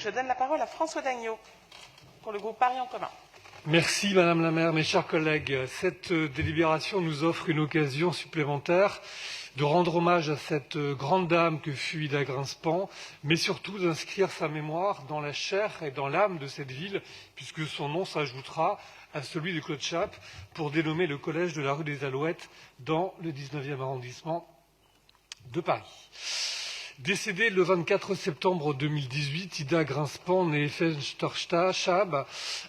Je donne la parole à François Dagneau pour le groupe Paris en commun. Merci Madame la maire, mes chers collègues. Cette délibération nous offre une occasion supplémentaire de rendre hommage à cette grande dame que fut Ida Grinspan, mais surtout d'inscrire sa mémoire dans la chair et dans l'âme de cette ville, puisque son nom s'ajoutera à celui de Claude Chappe pour dénommer le collège de la rue des Alouettes dans le 19e arrondissement de Paris. Décédée le 24 septembre 2018, Ida Grinspan, née Fensterstadt,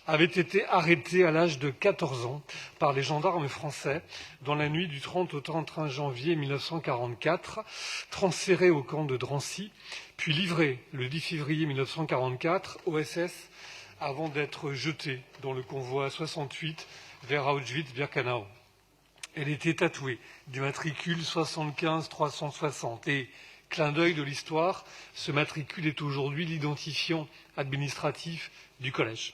avait été arrêtée à l'âge de 14 ans par les gendarmes français dans la nuit du 30 au 31 janvier 1944, transférée au camp de Drancy, puis livrée le 10 février 1944 au SS avant d'être jetée dans le convoi 68 vers Auschwitz-Birkenau. Elle était tatouée du matricule 75 360 et, clin d'œil de l'histoire, ce matricule est aujourd'hui l'identifiant administratif du collège.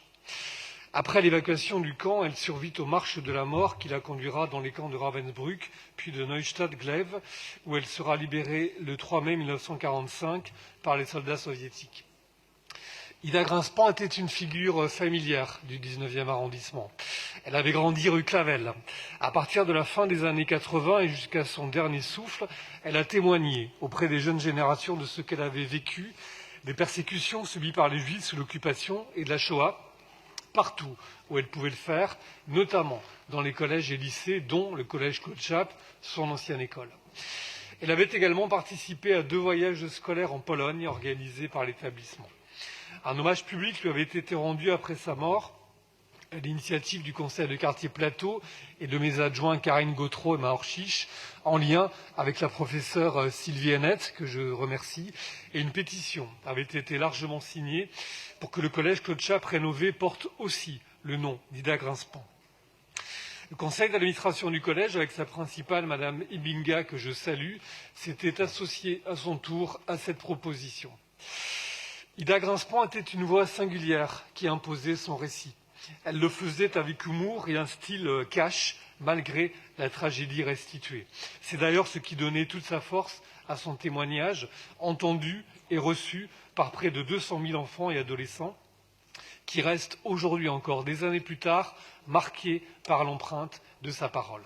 Après l'évacuation du camp, elle survit aux marches de la mort qui la conduira dans les camps de Ravensbrück, puis de Neustadt-Glev, où elle sera libérée le 3 mai 1945 par les soldats soviétiques. Ida Grinspan était une figure familière du 19e arrondissement. Elle avait grandi rue Clavel. À partir de la fin des années 80 et jusqu'à son dernier souffle, elle a témoigné auprès des jeunes générations de ce qu'elle avait vécu, des persécutions subies par les Juifs sous l'occupation et de la Shoah, partout où elle pouvait le faire, notamment dans les collèges et lycées, dont le collège Claude Chappe, son ancienne école. Elle avait également participé à 2 voyages scolaires en Pologne organisés par l'établissement. Un hommage public lui avait été rendu après sa mort, à l'initiative du conseil de quartier Plateau et de mes adjoints Karine Gautreau et Mahor Chiche, en lien avec la professeure Sylvie Hennette, que je remercie, et une pétition avait été largement signée pour que le collège Claude Chappe rénové porte aussi le nom d'Ida Grinspan. Le conseil d'administration du collège, avec sa principale, Madame Ibinga, que je salue, s'était associé à son tour à cette proposition. Ida Grinspan était une voix singulière qui imposait son récit. Elle le faisait avec humour et un style cash, malgré la tragédie restituée. C'est d'ailleurs ce qui donnait toute sa force à son témoignage, entendu et reçu par près de 200 000 enfants et adolescents, qui restent aujourd'hui encore, des années plus tard, marqués par l'empreinte de sa parole.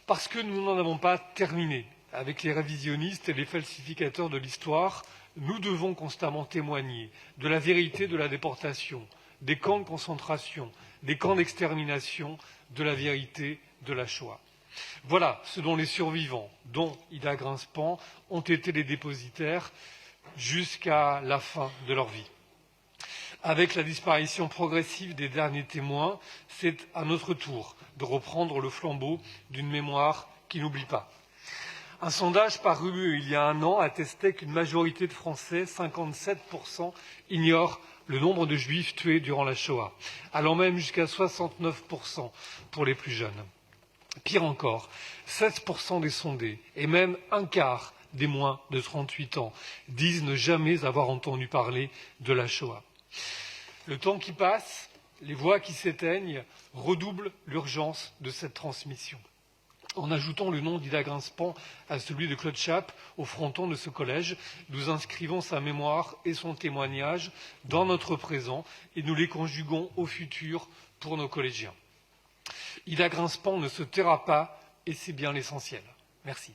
Parce que nous n'en avons pas terminé avec les révisionnistes et les falsificateurs de l'histoire, nous devons constamment témoigner de la vérité de la déportation, des camps de concentration, des camps d'extermination, de la vérité de la Shoah. Voilà ce dont les survivants, dont Ida Grinspan, ont été les dépositaires jusqu'à la fin de leur vie. Avec la disparition progressive des derniers témoins, c'est à notre tour de reprendre le flambeau d'une mémoire qui n'oublie pas. Un sondage paru il y a 1 an attestait qu'une majorité de Français, 57%, ignorent le nombre de Juifs tués durant la Shoah, allant même jusqu'à 69% pour les plus jeunes. Pire encore, 16% des sondés, et même 1/4 des moins de 38 ans, disent ne jamais avoir entendu parler de la Shoah. Le temps qui passe, les voix qui s'éteignent, redoublent l'urgence de cette transmission. En ajoutant le nom d'Ida Grinspan à celui de Claude Chappe au fronton de ce collège, nous inscrivons sa mémoire et son témoignage dans notre présent et nous les conjuguons au futur pour nos collégiens. Ida Grinspan ne se taira pas et c'est bien l'essentiel. Merci.